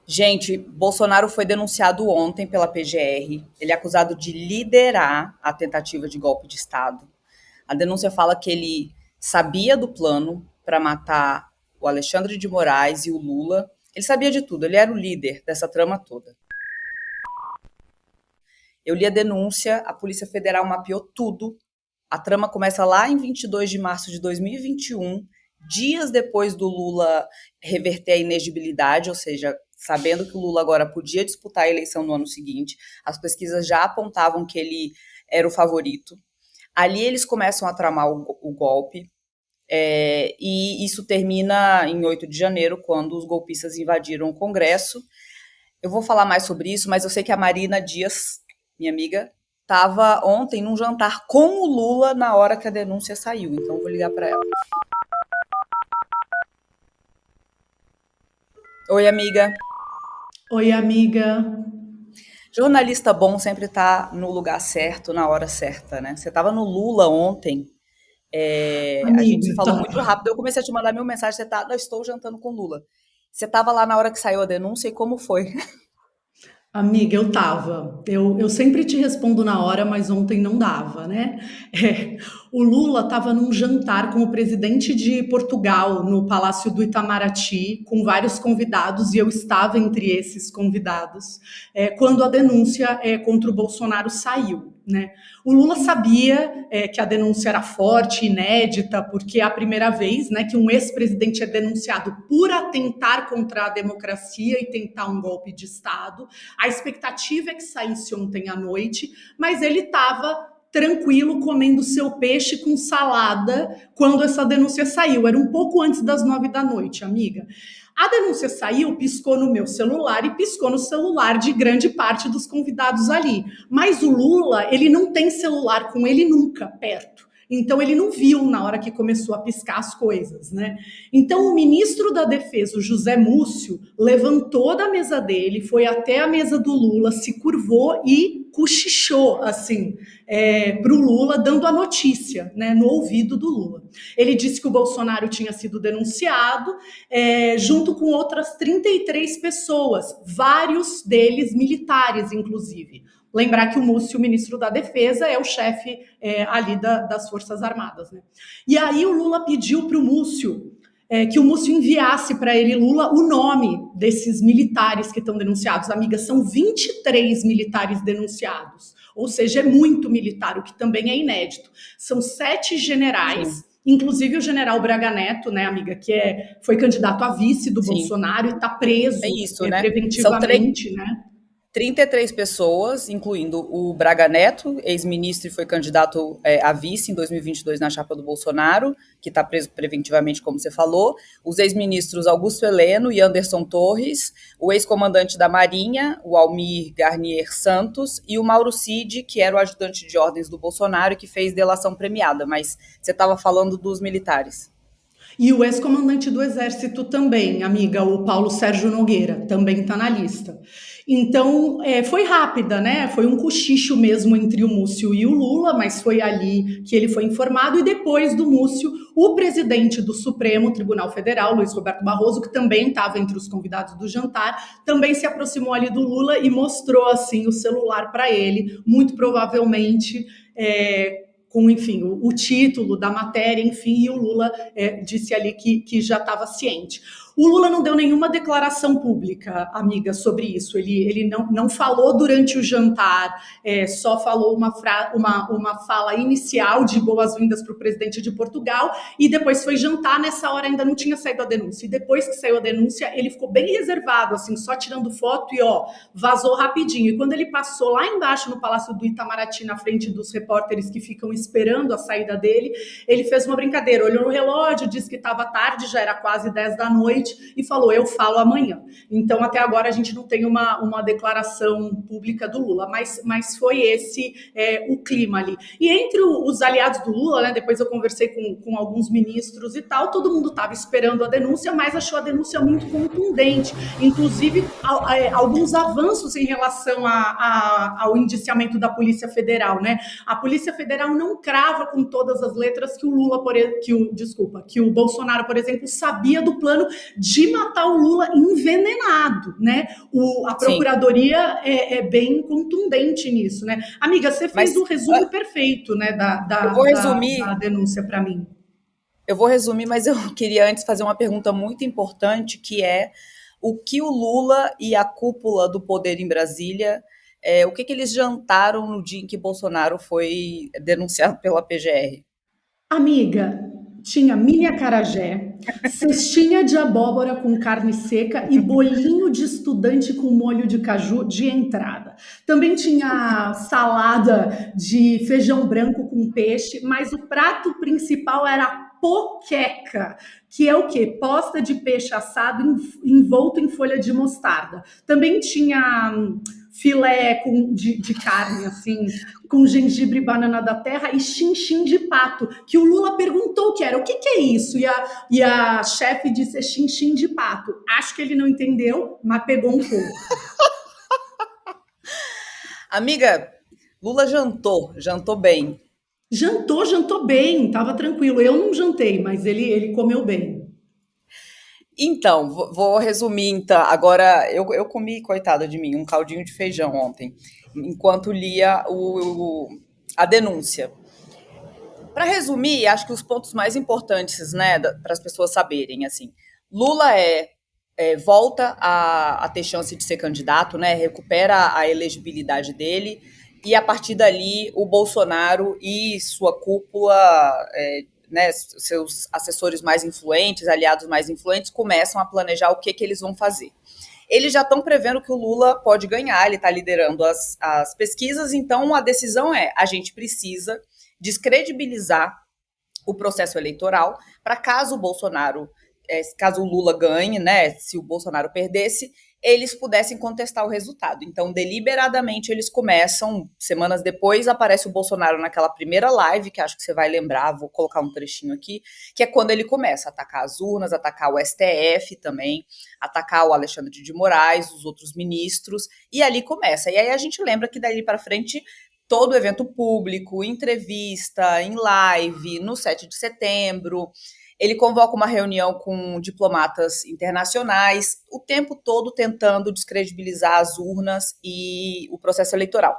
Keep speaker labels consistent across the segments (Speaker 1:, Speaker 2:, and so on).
Speaker 1: Gente, Bolsonaro foi denunciado ontem pela PGR. Ele é acusado de liderar a tentativa de golpe de Estado. A denúncia fala que ele sabia do plano para matar o Alexandre de Moraes e o Lula. Ele sabia de tudo, ele era o líder dessa trama toda. Eu li a denúncia, a Polícia Federal mapeou tudo. A trama começa lá em 22 de março de 2021, dias depois do Lula reverter a inegibilidade, ou seja, sabendo que o Lula agora podia disputar a eleição no ano seguinte. As pesquisas já apontavam que ele era o favorito. Ali eles começam a tramar o golpe, e isso termina em 8 de janeiro, quando os golpistas invadiram o Congresso. Eu vou falar mais sobre isso, mas eu sei que a Marina Dias, minha amiga, estava ontem num jantar com o Lula na hora que a denúncia saiu. Então, eu vou ligar para ela. Oi, amiga.
Speaker 2: Oi, amiga.
Speaker 1: Jornalista bom sempre tá no lugar certo, na hora certa, né? Você estava no Lula ontem. A gente
Speaker 2: Amiga,
Speaker 1: se falou muito
Speaker 2: tá.
Speaker 1: rápido. Eu comecei a te mandar mil mensagens. Você tá, eu estou jantando com o Lula. Você estava lá na hora que saiu a denúncia e como foi?
Speaker 2: Amiga, eu tava. Eu sempre te respondo na hora, mas ontem não dava, né? O Lula estava num jantar com o presidente de Portugal no Palácio do Itamaraty, com vários convidados, e eu estava entre esses convidados, quando a denúncia contra o Bolsonaro saiu. Né? O Lula sabia que a denúncia era forte, inédita, porque é a primeira vez, né, que um ex-presidente é denunciado por atentar contra a democracia e tentar um golpe de Estado. A expectativa é que saísse ontem à noite, mas ele estava tranquilo comendo seu peixe com salada quando essa denúncia saiu. Era um pouco antes das 9 da noite, amiga. A denúncia saiu, piscou no meu celular e piscou no celular de grande parte dos convidados ali. Mas o Lula, ele não tem celular com ele nunca perto. Então ele não viu na hora que começou a piscar as coisas, né? Então o ministro da Defesa, o José Múcio, levantou da mesa dele, foi até a mesa do Lula, se curvou e cochichou assim para o Lula, dando a notícia, né, no ouvido do Lula. Ele disse que o Bolsonaro tinha sido denunciado, junto com outras 33 pessoas, vários deles militares, inclusive. Lembrar que o Múcio, o ministro da Defesa, é o chefe ali das Forças Armadas. Né? E aí o Lula pediu para o Múcio que o Múcio enviasse para ele, Lula, o nome desses militares que estão denunciados. Amiga, são 23 militares denunciados. Ou seja, é muito militar, o que também é inédito. São 7 generais,
Speaker 1: Sim,
Speaker 2: inclusive o general Braga Neto, né, amiga, que foi candidato a vice do
Speaker 1: sim.
Speaker 2: Bolsonaro e está
Speaker 1: É
Speaker 2: preso
Speaker 1: isso, né? São
Speaker 2: preventivamente, né?
Speaker 1: 33 pessoas, incluindo o Braga Neto, ex-ministro e foi candidato a vice em 2022 na chapa do Bolsonaro, que está preso preventivamente, como você falou, os ex-ministros Augusto Heleno e Anderson Torres, o ex-comandante da Marinha, o Almir Garnier Santos, e o Mauro Cid, que era o ajudante de ordens do Bolsonaro e que fez delação premiada, mas você estava falando dos militares.
Speaker 2: E o ex-comandante do Exército também, amiga, o Paulo Sérgio Nogueira, também está na lista. Então, foi rápida, né? Foi um cochicho mesmo entre o Múcio e o Lula, mas foi ali que ele foi informado. E depois do Múcio, o presidente do Supremo Tribunal Federal, Luiz Roberto Barroso, que também estava entre os convidados do jantar, também se aproximou ali do Lula e mostrou assim o celular para ele, muito provavelmente. Com, enfim, o título da matéria, enfim, e o Lula disse ali que já estava ciente. O Lula não deu nenhuma declaração pública, amiga, sobre isso. Ele não falou durante o jantar, só falou uma fala inicial de boas-vindas para o presidente de Portugal e depois foi jantar. Nessa hora ainda não tinha saído a denúncia. E depois que saiu a denúncia, ele ficou bem reservado, assim, só tirando foto e vazou rapidinho. E quando ele passou lá embaixo no Palácio do Itamaraty, na frente dos repórteres que ficam esperando a saída dele, ele fez uma brincadeira, olhou no relógio, disse que estava tarde, já era quase 10 da noite, e falou, eu falo amanhã. Então, até agora, a gente não tem uma declaração pública do Lula, mas foi esse o clima ali. E entre os aliados do Lula, né, depois eu conversei com alguns ministros e tal, todo mundo estava esperando a denúncia, mas achou a denúncia muito contundente, inclusive alguns avanços em relação ao indiciamento da Polícia Federal, né? A Polícia Federal não crava com todas as letras que o Bolsonaro, por exemplo, sabia do plano de matar o Lula envenenado, né? A
Speaker 1: Sim,
Speaker 2: Procuradoria é bem contundente nisso, né? Amiga, você fez o
Speaker 1: mas
Speaker 2: resumo perfeito, né,
Speaker 1: eu vou
Speaker 2: da
Speaker 1: resumir,
Speaker 2: denúncia para mim.
Speaker 1: mas eu queria antes fazer uma pergunta muito importante, que é o que o Lula e a cúpula do poder em Brasília, o que eles jantaram no dia em que Bolsonaro foi denunciado pela PGR?
Speaker 2: Amiga, tinha mini acarajé, cestinha de abóbora com carne seca e bolinho de estudante com molho de caju de entrada. Também tinha salada de feijão branco com peixe, mas o prato principal era a poqueca, que é o quê? Posta de peixe assado envolto em folha de mostarda. Também tinha filé de carne, assim, com gengibre e banana da terra e chinchim de pato, que o Lula perguntou o que era. O que é isso? E a chefe disse é chinchim de pato. Acho que ele não entendeu, mas pegou um pouco.
Speaker 1: Amiga, Lula jantou bem.
Speaker 2: Jantou bem, estava tranquilo. Eu não jantei, mas ele comeu bem.
Speaker 1: Então, vou resumir, então. Agora, eu comi, coitada de mim, um caldinho de feijão ontem, enquanto lia a denúncia. Para resumir, acho que os pontos mais importantes, né, para as pessoas saberem, assim, Lula volta a ter chance de ser candidato, né, recupera a elegibilidade dele, e a partir dali o Bolsonaro e sua cúpula, né, seus assessores mais influentes, aliados mais influentes, começam a planejar o que eles vão fazer. Eles já estão prevendo que o Lula pode ganhar, ele está liderando as pesquisas, então a decisão é: a gente precisa descredibilizar o processo eleitoral para caso o Bolsonaro, caso o Lula ganhe, né, se o Bolsonaro perdesse, eles pudessem contestar o resultado. Então, deliberadamente, eles começam, semanas depois, aparece o Bolsonaro naquela primeira live, que acho que você vai lembrar, vou colocar um trechinho aqui, que é quando ele começa a atacar as urnas, atacar o STF também, atacar o Alexandre de Moraes, os outros ministros, e ali começa. E aí a gente lembra que dali para frente todo evento público, entrevista, em live, no 7 de setembro. Ele convoca uma reunião com diplomatas internacionais, o tempo todo tentando descredibilizar as urnas e o processo eleitoral.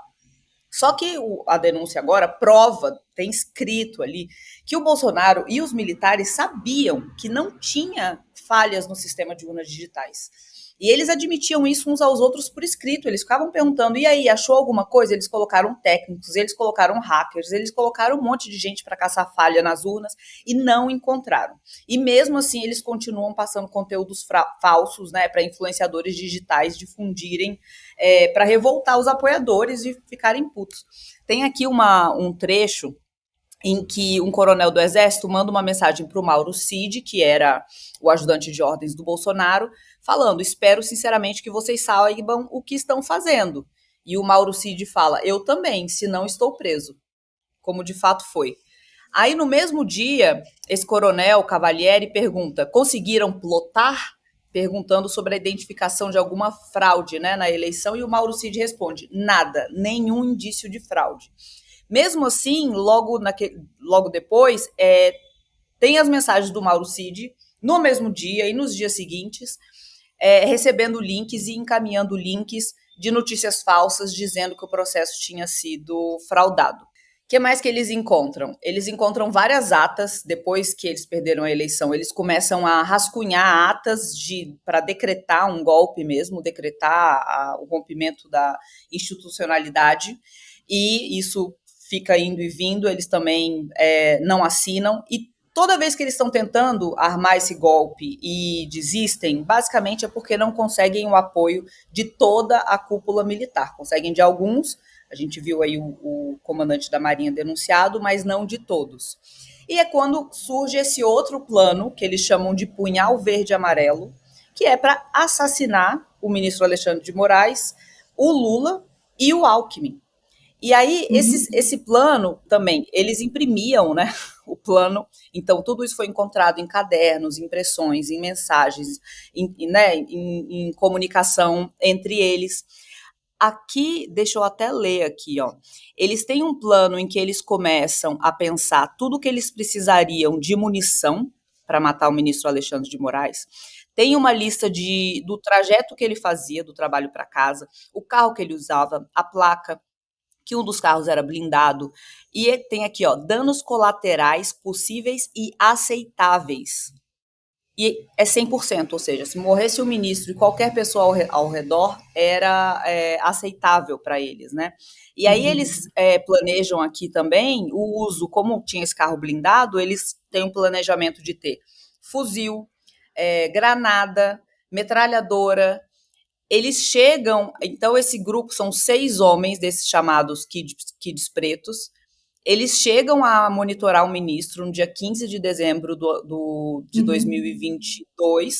Speaker 1: Só que a denúncia agora prova, tem escrito ali, que o Bolsonaro e os militares sabiam que não tinha falhas no sistema de urnas digitais. E eles admitiam isso uns aos outros por escrito. Eles ficavam perguntando: e aí, achou alguma coisa? Eles colocaram técnicos, eles colocaram hackers, eles colocaram um monte de gente para caçar falha nas urnas e não encontraram. E mesmo assim, eles continuam passando conteúdos falsos, né, para influenciadores digitais difundirem, para revoltar os apoiadores e ficarem putos. Tem aqui um trecho em que um coronel do Exército manda uma mensagem para o Mauro Cid, que era o ajudante de ordens do Bolsonaro, falando: espero sinceramente que vocês saibam o que estão fazendo. E o Mauro Cid fala: eu também, se não estou preso. Como de fato foi. Aí, no mesmo dia, esse coronel Cavalieri pergunta: conseguiram plotar? Perguntando sobre a identificação de alguma fraude, né, na eleição, e o Mauro Cid responde: nada, nenhum indício de fraude. Mesmo assim, logo depois, tem as mensagens do Mauro Cid no mesmo dia e nos dias seguintes, recebendo links e encaminhando links de notícias falsas dizendo que o processo tinha sido fraudado. O que mais que eles encontram? Eles encontram várias atas depois que eles perderam a eleição. Eles começam a rascunhar atas para decretar um golpe mesmo, decretar o rompimento da institucionalidade, e isso fica indo e vindo. Eles também não assinam, e toda vez que eles estão tentando armar esse golpe e desistem, basicamente é porque não conseguem o apoio de toda a cúpula militar. Conseguem de alguns, a gente viu aí o comandante da Marinha denunciado, mas não de todos. E é quando surge esse outro plano, que eles chamam de punhal verde e amarelo, que é para assassinar o ministro Alexandre de Moraes, o Lula e o Alckmin. E aí,
Speaker 2: Uhum.
Speaker 1: esse plano também, eles imprimiam, né, o plano. Então, tudo isso foi encontrado em cadernos, em impressões, em mensagens, em comunicação entre eles. Aqui, deixa eu até ler aqui, ó. Eles têm um plano em que eles começam a pensar tudo que eles precisariam de munição para matar o ministro Alexandre de Moraes. Tem uma lista do trajeto que ele fazia do trabalho para casa, o carro que ele usava, a placa, que um dos carros era blindado. E tem aqui, ó, danos colaterais possíveis e aceitáveis. E é 100%, ou seja, se morresse o ministro e qualquer pessoa ao redor, era aceitável para eles, né? E aí eles planejam aqui também o uso, como tinha esse carro blindado, eles têm um planejamento de ter fuzil, granada, metralhadora. Eles chegam, então esse grupo são 6 homens, desses chamados kids pretos, eles chegam a monitorar o ministro no dia 15 de dezembro de 2022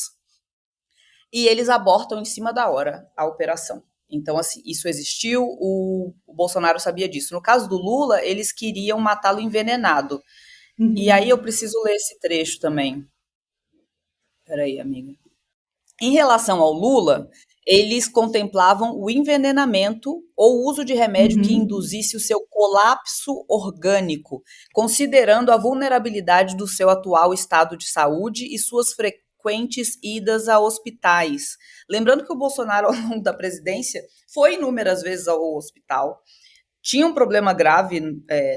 Speaker 1: e eles abortam em cima da hora a operação. Então, assim, isso existiu, o Bolsonaro sabia disso. No caso do Lula, eles queriam matá-lo envenenado. E aí eu preciso ler esse trecho também. Peraí, amiga. Em relação ao Lula, eles contemplavam o envenenamento ou o uso de remédio que induzisse o seu colapso orgânico, considerando a vulnerabilidade do seu atual estado de saúde e suas frequentes idas a hospitais. Lembrando que o Bolsonaro, ao longo da presidência, foi inúmeras vezes ao hospital, tinha um problema grave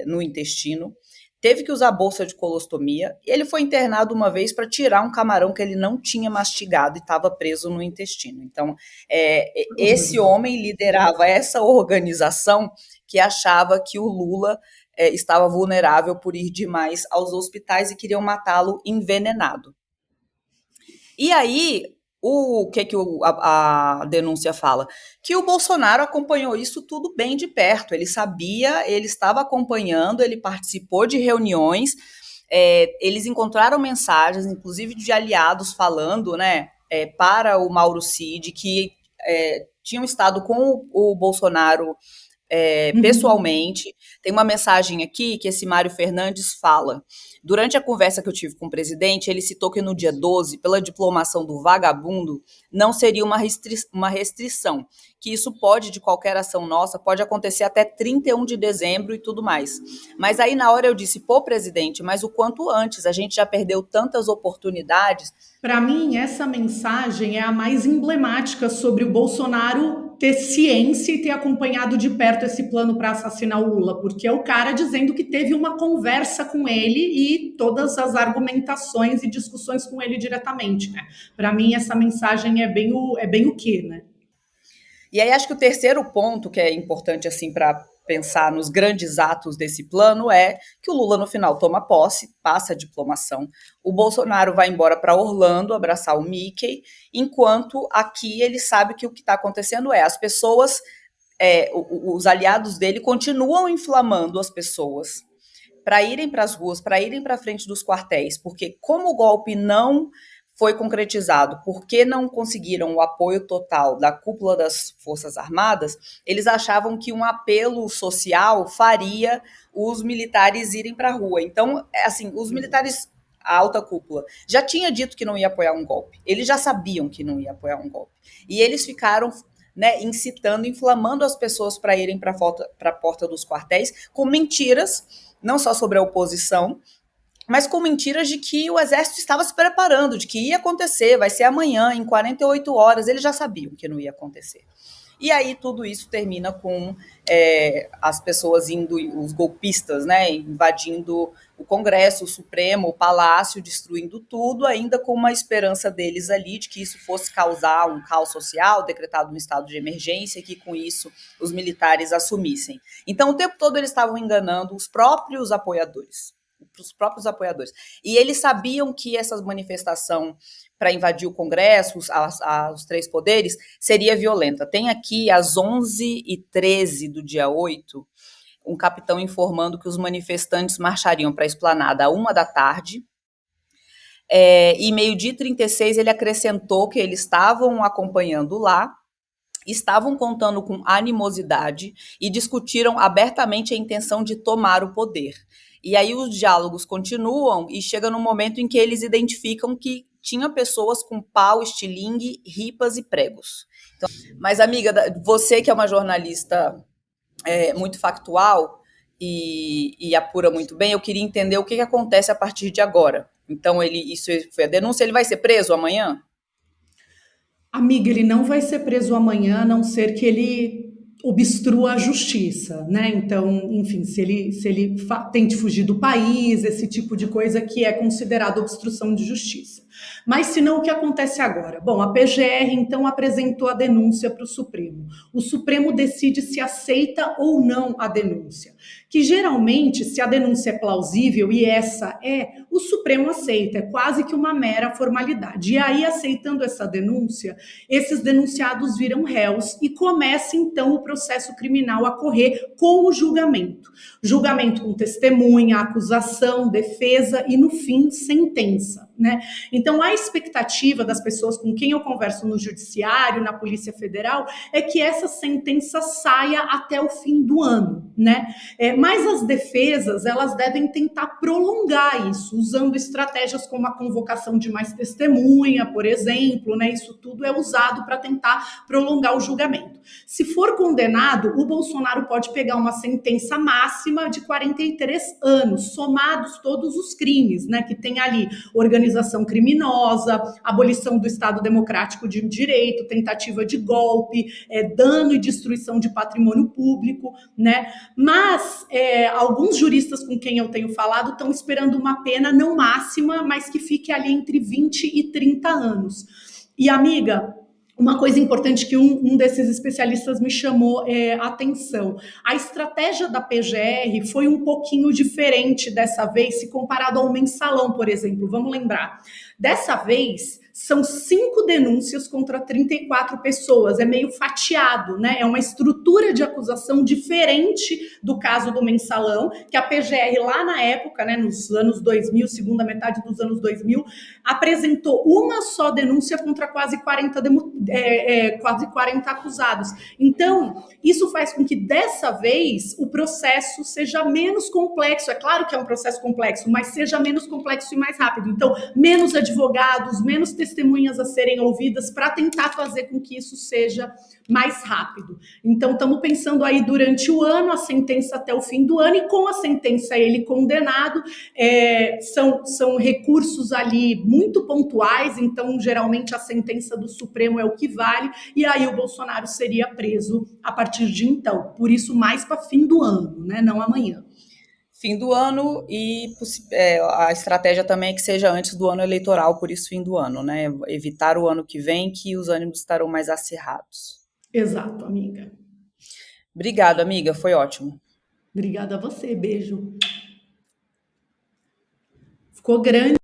Speaker 1: no intestino, teve que usar bolsa de colostomia, e ele foi internado uma vez para tirar um camarão que ele não tinha mastigado e estava preso no intestino. Então, esse homem liderava essa organização que achava que o Lula estava vulnerável por ir demais aos hospitais e queriam matá-lo envenenado. E aí, o que a denúncia fala? Que o Bolsonaro acompanhou isso tudo bem de perto. Ele sabia, ele estava acompanhando, ele participou de reuniões, eles encontraram mensagens, inclusive de aliados falando, né, para o Mauro Cid, que tinham estado com o Bolsonaro pessoalmente. Tem uma mensagem aqui que esse Mário Fernandes fala. Durante a conversa que eu tive com o presidente, ele citou que no dia 12, pela diplomação do vagabundo, não seria uma restrição, que isso pode, de qualquer ação nossa, pode acontecer até 31 de dezembro e tudo mais. Mas aí na hora eu disse, pô, presidente, mas o quanto antes, a gente já perdeu tantas oportunidades.
Speaker 2: Para mim, essa mensagem é a mais emblemática sobre o Bolsonaro ter ciência e ter acompanhado de perto esse plano para assassinar o Lula, porque é o cara dizendo que teve uma conversa com ele e todas as argumentações e discussões com ele diretamente, né? Para mim, essa mensagem é bem o quê, né?
Speaker 1: E aí acho que o terceiro ponto que é importante assim para pensar nos grandes atos desse plano é que o Lula no final toma posse, passa a diplomação, o Bolsonaro vai embora para Orlando abraçar o Mickey, enquanto aqui ele sabe que o que está acontecendo as pessoas, os aliados dele continuam inflamando as pessoas para irem para as ruas, para irem para frente dos quartéis, porque como o golpe não foi concretizado, porque não conseguiram o apoio total da cúpula das Forças Armadas, eles achavam que um apelo social faria os militares irem para a rua. Então, assim, os militares, a alta cúpula, já tinha dito que não ia apoiar um golpe. Eles já sabiam que não ia apoiar um golpe. E eles ficaram incitando, inflamando as pessoas para irem para a porta dos quartéis com mentiras, não só sobre a oposição, mas com mentiras de que o exército estava se preparando, de que ia acontecer, vai ser amanhã, em 48 horas. Eles já sabiam que não ia acontecer. E aí tudo isso termina com as pessoas indo, os golpistas, né, invadindo o Congresso, o Supremo, o Palácio, destruindo tudo, ainda com uma esperança deles ali de que isso fosse causar um caos social, decretado um estado de emergência, e que com isso os militares assumissem. Então o tempo todo eles estavam enganando os próprios apoiadores. E eles sabiam que essa manifestação para invadir o Congresso, os 3 poderes, seria violenta. Tem aqui, às 11h13 do dia 8, um capitão informando que os manifestantes marchariam para a esplanada à 1h da tarde, e 12h36 ele acrescentou que eles estavam acompanhando lá, estavam contando com animosidade e discutiram abertamente a intenção de tomar o poder. E aí os diálogos continuam e chega no momento em que eles identificam que tinha pessoas com pau, estilingue, ripas e pregos. Então, mas, amiga, você que é uma jornalista muito factual e apura muito bem, eu queria entender o que acontece a partir de agora. Então, isso foi a denúncia, ele vai ser preso amanhã?
Speaker 2: Amiga, ele não vai ser preso amanhã, a não ser que ele obstrua a justiça, né? Então, enfim, se ele tente fugir do país, esse tipo de coisa que é considerado obstrução de justiça. Mas se não, o que acontece agora? Bom, a PGR então apresentou a denúncia para o Supremo. O Supremo decide se aceita ou não a denúncia. Que geralmente, se a denúncia é plausível, e essa é, o Supremo aceita, é quase que uma mera formalidade. E aí, aceitando essa denúncia, esses denunciados viram réus e começa então o processo criminal a correr com o julgamento. Julgamento com testemunha, acusação, defesa e, no fim, sentença. Né? Então, a expectativa das pessoas com quem eu converso no Judiciário, na Polícia Federal, é que essa sentença saia até o fim do ano. Né? Mas as defesas, elas devem tentar prolongar isso, usando estratégias como a convocação de mais testemunha, por exemplo, né? Isso tudo é usado para tentar prolongar o julgamento. Se for condenado, o Bolsonaro pode pegar uma sentença máxima de 43 anos, somados todos os crimes, né? Que tem ali organização criminosa, abolição do Estado Democrático de Direito, tentativa de golpe, dano e destruição de patrimônio público, né? Mas alguns juristas com quem eu tenho falado estão esperando uma pena não máxima, mas que fique ali entre 20 e 30 anos. E, amiga, uma coisa importante que um desses especialistas me chamou a atenção. A estratégia da PGR foi um pouquinho diferente dessa vez, se comparado ao mensalão, por exemplo. Vamos lembrar. Dessa vez, são 5 denúncias contra 34 pessoas. É meio fatiado, né? É uma estrutura de acusação diferente do caso do mensalão, que a PGR lá na época, né, nos anos 2000, segunda metade dos anos 2000, apresentou uma só denúncia contra quase 40 acusados. Então, isso faz com que dessa vez o processo seja menos complexo. É claro que é um processo complexo, mas seja menos complexo e mais rápido. Então, menos advogados, menos testemunhas a serem ouvidas para tentar fazer com que isso seja mais rápido. Então, estamos pensando aí durante o ano, a sentença até o fim do ano, e com a sentença ele condenado, são recursos ali muito pontuais, então geralmente a sentença do Supremo é o que vale, e aí o Bolsonaro seria preso a partir de então. Por isso, mais para fim do ano, né? Não amanhã.
Speaker 1: Fim do ano e a estratégia também é que seja antes do ano eleitoral, por isso fim do ano, né? Evitar o ano que vem, que os ânimos estarão mais acirrados.
Speaker 2: Exato, amiga.
Speaker 1: Obrigado, amiga, foi ótimo.
Speaker 2: Obrigada a você, beijo. Ficou grande.